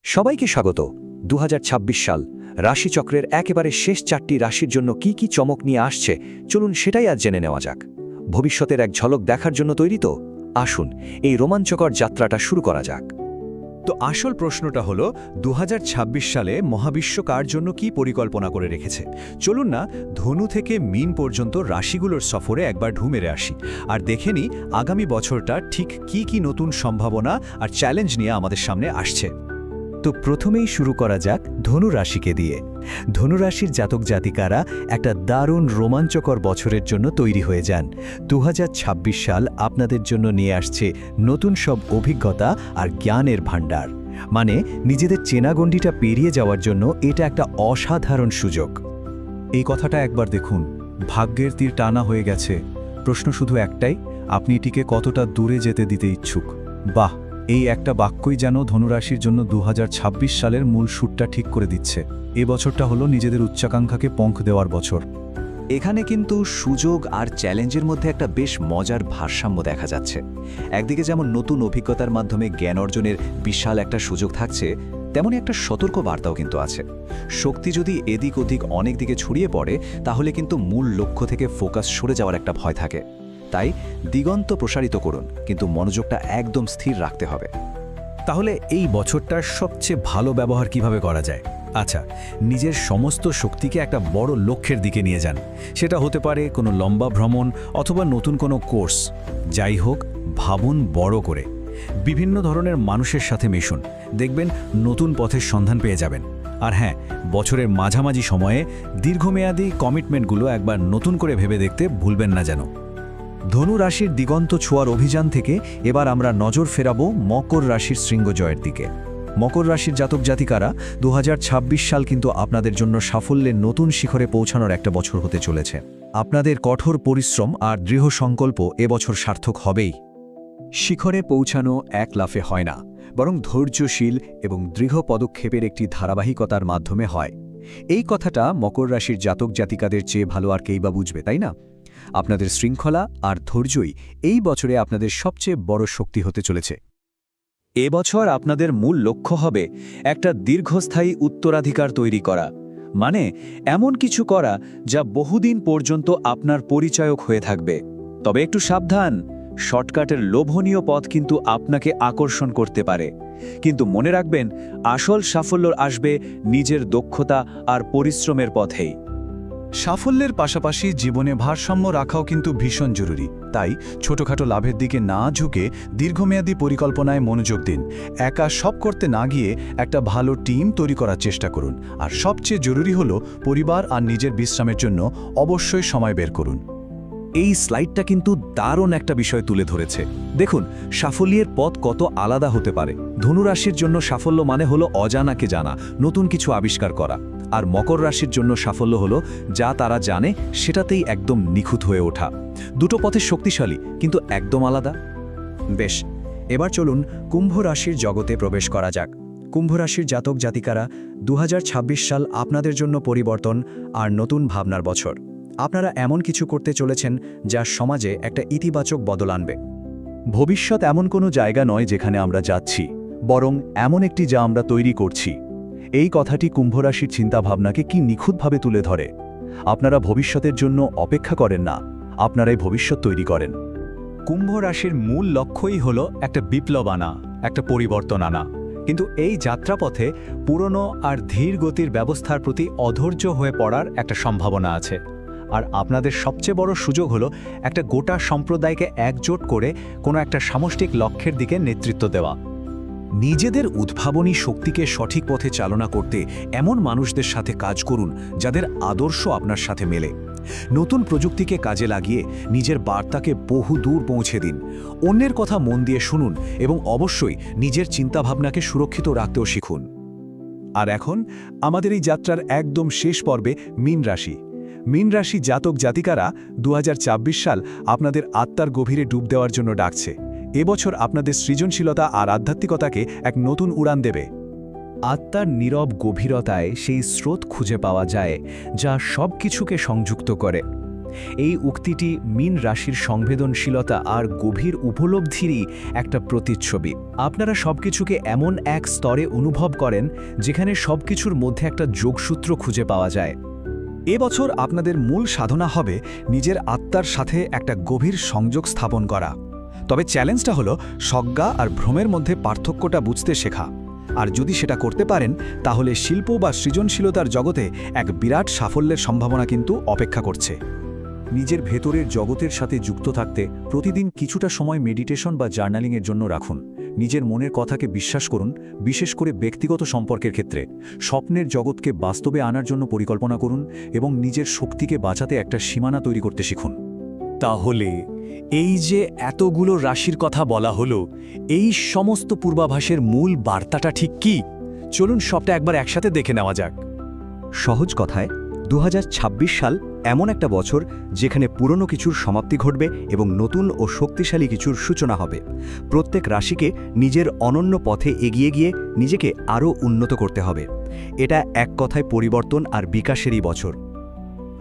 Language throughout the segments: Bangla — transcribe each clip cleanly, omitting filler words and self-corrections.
সবাইকে স্বাগত। ২০২৬ সাল রাশিচক্রের একেবারে শেষ 4টি রাশির জন্য কি কি চমক নিয়ে আসছে চলুন সেটাই আজ জেনে নেওয়া যাক। ভবিষ্যতের এক ঝলক দেখার জন্য তৈরি তো? আসুন এই রোমাঞ্চকর যাত্রাটা শুরু করা যাক। তো আসল প্রশ্নটা হলো ২০২৬ সালে মহাবিশ্ব কার জন্য কি পরিকল্পনা করে রেখেছে। চলুন না ধনু থেকে মীন পর্যন্ত রাশিগুলোর সফরে একবার ঢু মেরে আসি আর দেখে নিই আগামী বছরটা ঠিক কি কি নতুন সম্ভাবনা আর চ্যালেঞ্জ নিয়ে আমাদের সামনে আসছে। তো প্রথমেই শুরু করা যাক ধনু রাশিকে দিয়ে। ধনু রাশির জাতক জাতিকারা একটা দারুণ রোমাঞ্চকর বছরের জন্য তৈরি হয়ে যান। ২০২৬ সাল আপনাদের জন্য নিয়ে আসছে নতুন সব অভিজ্ঞতা আর জ্ঞানের ভাণ্ডার। মানে নিজেদের চেনাগণ্ডিটা পেরিয়ে যাওয়ার জন্য এটা একটা অসাধারণ সুযোগ। এই কথাটা একবার দেখুন, ভাগ্যের তীর টানা হয়ে গেছে। প্রশ্ন শুধু একটাই, আপনি এটিকে কতটা দূরে যেতে দিতে ইচ্ছুক। বাহ, এই একটা বাক্যই যেন ধনুরাশির জন্য ২০২৬ সালের মূল সুরটা ঠিক করে দিচ্ছে। এ বছরটা হলো নিজেদের উচ্চাকাঙ্ক্ষাকে পঙ্খ দেওয়ার বছর। এখানে কিন্তু সুযোগ আর চ্যালেঞ্জের মধ্যে একটা বেশ মজার ভারসাম্য দেখা যাচ্ছে। একদিকে যেমন নতুন অভিজ্ঞতার মাধ্যমে জ্ঞান অর্জনের বিশাল একটা সুযোগ থাকছে, তেমনই একটা সতর্ক বার্তাও কিন্তু আছে। শক্তি যদি এদিক ওদিক অনেক দিকে ছড়িয়ে পড়ে তাহলে কিন্তু মূল লক্ষ্য থেকে ফোকাস সরে যাওয়ার একটা ভয় থাকে। তাই দিগন্ত প্রসারিত করুন, কিন্তু মনোযোগটা একদম স্থির রাখতে হবে। তাহলে এই বছরটার সবচেয়ে ভালো ব্যবহার কিভাবে করা যায়? আচ্ছা, নিজের সমস্ত শক্তিকে একটা বড় লক্ষ্যের দিকে নিয়ে যান। সেটা হতে পারে কোনো লম্বা ভ্রমণ অথবা নতুন কোনো কোর্স। যাই হোক, ভাবুন বড় করে। বিভিন্ন ধরনের মানুষের সাথে মিশুন, দেখবেন নতুন পথের সন্ধান পেয়ে যাবেন। আর হ্যাঁ, বছরের মাঝামাঝি সময়ে দীর্ঘমেয়াদী কমিটমেন্টগুলো একবার নতুন করে ভেবে দেখতে ভুলবেন না যেন। ধনু রাশির দিগন্ত ছোঁয়ার অভিযান থেকে এবার আমরা নজর ফেরাবো মকর রাশির শৃঙ্গজয়ের দিকে। মকর রাশির জাতক জাতিকারা ২০২৬ সাল কিন্তু আপনাদের জন্য সাফল্যের নতুন শিখরে পৌঁছানোর একটা বছর হতে চলেছে। আপনাদের কঠোর পরিশ্রম আর দৃঢ় সংকল্প এবছর সার্থক হবেই। শিখরে পৌঁছানো এক লাফে হয় না, বরং ধৈর্যশীল এবং দৃঢ় পদক্ষেপের একটি ধারাবাহিকতার মাধ্যমে হয়। এই কথাটা মকর রাশির জাতক জাতিকাদের চেয়ে ভালো আর কেই বা বুঝবে, তাই না? আপনাদের শৃঙ্খলা আর ধৈর্যই এই বছরে আপনাদের সবচেয়ে বড় শক্তি হতে চলেছে। এবছর আপনাদের মূল লক্ষ্য হবে একটা দীর্ঘস্থায়ী উত্তরাধিকার তৈরি করা। মানে এমন কিছু করা যা বহুদিন পর্যন্ত আপনার পরিচয়ক হয়ে থাকবে। তবে একটু সাবধান, শর্টকাটের লোভনীয় পথ কিন্তু আপনাকে আকর্ষণ করতে পারে। কিন্তু মনে রাখবেন, আসল সাফল্য আসবে নিজের দক্ষতা আর পরিশ্রমের পথেই। সাফল্যের পাশাপাশি জীবনে ভারসাম্য রাখাও কিন্তু ভীষণ জরুরি। তাই ছোটখাটো লাভের দিকে না ঝুঁকে দীর্ঘমেয়াদী পরিকল্পনায় মনোযোগ দিন। একা সব করতে না গিয়ে একটা ভালো টিম তৈরি করার চেষ্টা করুন। আর সবচেয়ে জরুরি হলো পরিবার আর নিজের বিশ্রামের জন্য অবশ্যই সময় বের করুন। এই স্লাইডটা কিন্তু দারুণ একটা বিষয় তুলে ধরেছে। দেখুন, সাফল্যের পথ কত আলাদা হতে পারে। ধনুরাশির জন্য সাফল্য মানে হলো অজানাকে জানা, নতুন কিছু আবিষ্কার করা। আর মকর রাশির জন্য সাফল্য হলো যা তারা জানে সেটাতেই একদম নিখুঁত হয়ে ওঠা। দুটো পথে শক্তিশালী, কিন্তু একদম আলাদা। বেশ, এবার চলুন কুম্ভ রাশির জগতে প্রবেশ করা যাক। কুম্ভ রাশির জাতক জাতিকারা ২০২৬ সাল আপনাদের জন্য পরিবর্তন আর নতুন ভাবনার বছর। আপনারা এমন কিছু করতে চলেছেন যা সমাজে একটা ইতিবাচক বদল আনবে। ভবিষ্যৎ এমন কোনো জায়গা নয় যেখানে আমরা যাচ্ছি, বরং এমন একটি যা আমরা তৈরি করছি। এই কথাটি কুম্ভ রাশির চিন্তাভাবনাকে কি নিখুঁতভাবে তুলে ধরে। আপনারা ভবিষ্যতের জন্য অপেক্ষা করেন না, আপনারাই ভবিষ্যৎ তৈরি করেন। কুম্ভ রাশির মূল লক্ষ্যই হলো একটা বিপ্লব আনা, একটা পরিবর্তন আনা। কিন্তু এই যাত্রাপথে পুরনো আর ধীর গতির ব্যবস্থার প্রতি অধৈর্য হয়ে পড়ার একটা সম্ভাবনা আছে। আর আপনাদের সবচেয়ে বড় সুযোগ হলো একটা গোটা সম্প্রদায়কে একজোট করে কোনো একটা সামষ্টিক লক্ষ্যের দিকে নেতৃত্ব দেওয়া। নিজেদের উদ্ভাবনী শক্তিকে সঠিক পথে চালনা করতে এমন মানুষদের সাথে কাজ করুন যাদের আদর্শ আপনার সাথে মেলে। নতুন প্রযুক্তিকে কাজে লাগিয়ে নিজের বার্তাকে বহু দূর পৌঁছে দিন। অন্যের কথা মন দিয়ে শুনুন এবং অবশ্যই নিজের চিন্তাভাবনাকে সুরক্ষিত রাখতেও শিখুন। আর এখন আমাদের এই যাত্রার একদম শেষ পর্বে মীন রাশি। মীন রাশি জাতক জাতিকারা ২০২৬ সাল আপনাদের আত্মার গভীরে ডুব দেওয়ার জন্য ডাকছে। এবছর আপনাদের সৃজনশীলতা আর আধ্যাত্মিকতাকে এক নতুন উড়ান দেবে। আত্মার নীরব গভীরতায় সেই স্রোত খুঁজে পাওয়া যায় যা সব কিছুকে সংযুক্ত করে। এই উক্তিটি মীন রাশির সংবেদনশীলতা আর গভীর উপলব্ধিরই একটা প্রতিচ্ছবি। আপনারা সবকিছুকে এমন এক স্তরে অনুভব করেন যেখানে সবকিছুর মধ্যে একটা যোগসূত্র খুঁজে পাওয়া যায়। এবছর আপনাদের মূল সাধনা হবে নিজের আত্মার সাথে একটা গভীর সংযোগ স্থাপন করা। তবে চ্যালেঞ্জটা হলো সজ্ঞা আর ভ্রমের মধ্যে পার্থক্যটা বুঝতে শেখা। আর যদি সেটা করতে পারেন তাহলে শিল্প বা সৃজনশীলতার জগতে এক বিরাট সাফল্যের সম্ভাবনা কিন্তু অপেক্ষা করছে। নিজের ভেতরের জগতের সাথে যুক্ত থাকতে প্রতিদিন কিছুটা সময় মেডিটেশন বা জার্নালিংয়ের জন্য রাখুন। নিজের মনের কথাকে বিশ্বাস করুন, বিশেষ করে ব্যক্তিগত সম্পর্কের ক্ষেত্রে। স্বপ্নের জগৎকে বাস্তবে আনার জন্য পরিকল্পনা করুন এবং নিজের শক্তিকে বাঁচাতে একটা সীমানা তৈরি করতে শিখুন। তাহলে এই যে এতগুলো রাশির কথা বলা হলো, এই সমস্ত পূর্বাভাসের মূল বার্তাটা ঠিক কি? চলুন সবটা একবার একসাথে দেখে নেওয়া যাক। সহজ কথায় 2026 সাল এমন একটা বছর যেখানে পুরনো কিছুর সমাপ্তি ঘটবে এবং নতুন ও শক্তিশালী কিছুর সূচনা হবে। প্রত্যেক রাশিকে নিজের অনন্য পথে এগিয়ে গিয়ে নিজেকে আরও উন্নত করতে হবে। এটা এক কথায় পরিবর্তন আর বিকাশেরই বছর।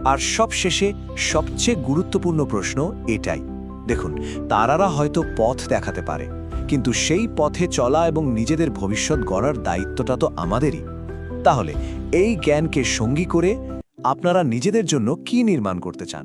আর সবশেষে সবচেয়ে গুরুত্বপূর্ণ প্রশ্ন এটাই। দেখুন, তারারা হয়তো পথ দেখাতে পারে, কিন্তু সেই পথে চলা এবং নিজেদের ভবিষ্যৎ গড়ার দায়িত্বটা তো আমাদেরই। তাহলে এই জ্ঞানকে সঙ্গী করে আপনারা নিজেদের জন্য কি নির্মাণ করতে চান?